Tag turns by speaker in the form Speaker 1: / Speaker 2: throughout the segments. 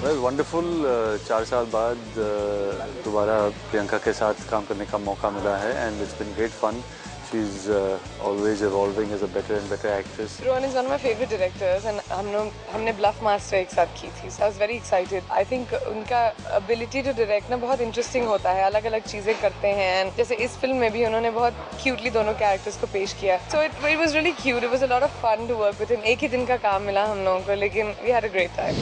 Speaker 1: Well wonderful 4 साल बाद दोबारा प्रियंका के साथ काम करने का मौका मिला है and it's been great fun. She's always evolving as a better and better actress.
Speaker 2: Rohan is one of my favorite directors and हमने Bluff Master एक साथ की थी. So I was very excited. I think उनका ability to direct ना बहुत interesting होता है. अलग-अलग चीजें करते हैं. And जैसे इस फिल्म में भी उन्होंने बहुत cutely दोनों characters को पेश किया. So it was really cute. It was a lot of fun to work with him. एक ही दिन का काम मिला हम लोगों को, लेकिन we had a great time.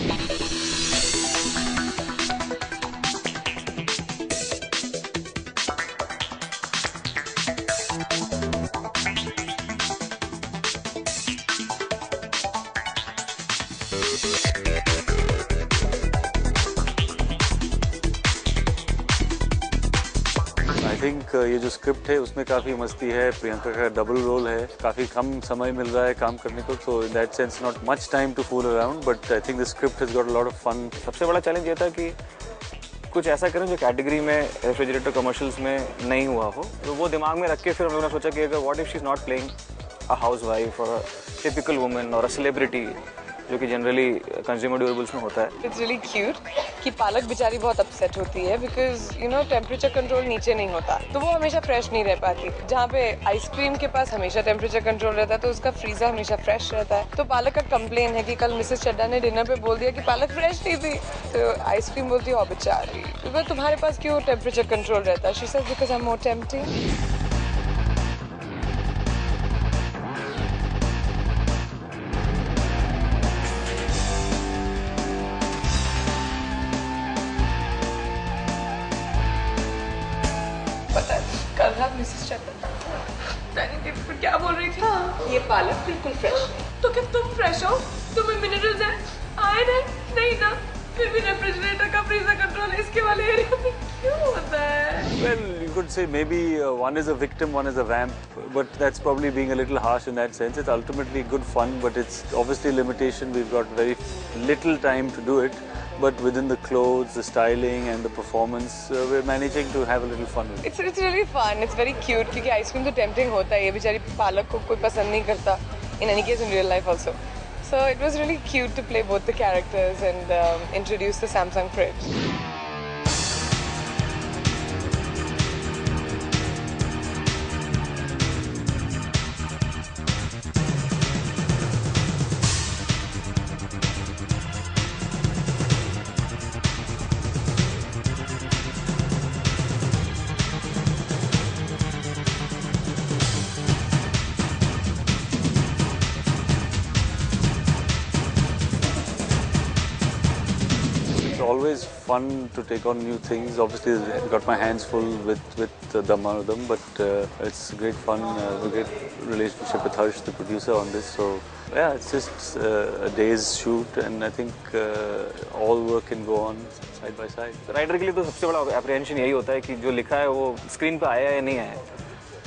Speaker 1: I think ये जो स्क्रिप्ट है उसमें काफ़ी मस्ती है. प्रियंका का डबल रोल है, काफ़ी कम समय मिल रहा है काम करने को, तो in that sense not much time to fool around, but I think the script has got a lot of fun.
Speaker 3: सबसे बड़ा चैलेंज ये था कि कुछ ऐसा करें जो कैटेगरी में रेफ्रिजरेटर कमर्शियल्स में नहीं हुआ हो. तो वो दिमाग में रख के फिर हम लोगों ने सोचा कि अगर what if she is not playing a house wife और अ टिपिकल वुमन और अ सेलिब्रिटी, जो कि जनरली कंज्यूमर ड्यूरेबल्स में होता है.
Speaker 2: इट्स रियली क्यूट कि पालक बेचारी बहुत अपसेट होती है because you know temperature control नीचे नहीं होता, तो वो हमेशा फ्रेश नहीं रह पाती. जहाँ पे आइसक्रीम के पास हमेशा टेम्परेचर कंट्रोल रहता है तो उसका फ्रीजर हमेशा फ्रेश रहता है. तो पालक का कंप्लेन है कि कल मिसेस चड्डा ने डिनर पे बोल दिया कि पालक फ्रेश नहीं थी, तो आइसक्रीम बोलती है बेचारी बिकॉज तुम्हारे पास क्यों टेम्परेचर कंट्रोल रहता है. She said because I am more tempting. पता है कल रात मिसेस चड्डा डाइनिंग टेबल पर क्या बोल रही थी? हाँ, ये पालक बिल्कुल फ्रेश नहीं. तो क्या तुम फ्रेश हो? तुम्हें मिनरल्स हैं, आयरन है? नहीं ना, फिर भी रेफ्रिजरेटर का फ्रीजर कंट्रोल इसके वाले एरिया में क्यों होता है?
Speaker 1: Well, you could say maybe one is a victim, one is a vamp, but that's probably being a little harsh in that sense. It's ultimately good fun, but it's obviously limitation. We've got very little time to do it, but within the clothes, the styling and the performance, we're managing to have a little fun with it.
Speaker 2: It's really fun. It's very cute क्योंकि ice cream तो tempting होता है. ये बेचारी पालक को कोई पसंद नहीं करता. In any case, in real life also. So it was really cute to play both the characters and introduce the Samsung fridge.
Speaker 1: It's always fun to take on new things. Obviously, I've got my hands full with Dhammaradam, but it's great fun. A great relationship with Harsh, the producer, on this. So yeah, it's just a day's shoot, and I think all work can go on side by side.
Speaker 3: Writer के लिए तो सबसे बड़ा apprehension यही होता है कि जो लिखा है वो स्क्रीन पे आया या नहीं आया.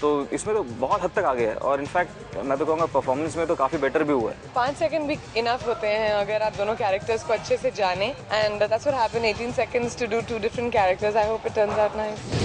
Speaker 3: तो इसमें तो बहुत हद तक आ गया है और इनफैक्ट मैं तो कहूँगा परफॉर्मेंस में तो काफ़ी बेटर भी हुआ है.
Speaker 2: 5 सेकंड भी इनफ होते हैं अगर आप दोनों कैरेक्टर्स को अच्छे से जाने, and that's what happened. 18 seconds to do 2 different characters. I hope it turns out nice.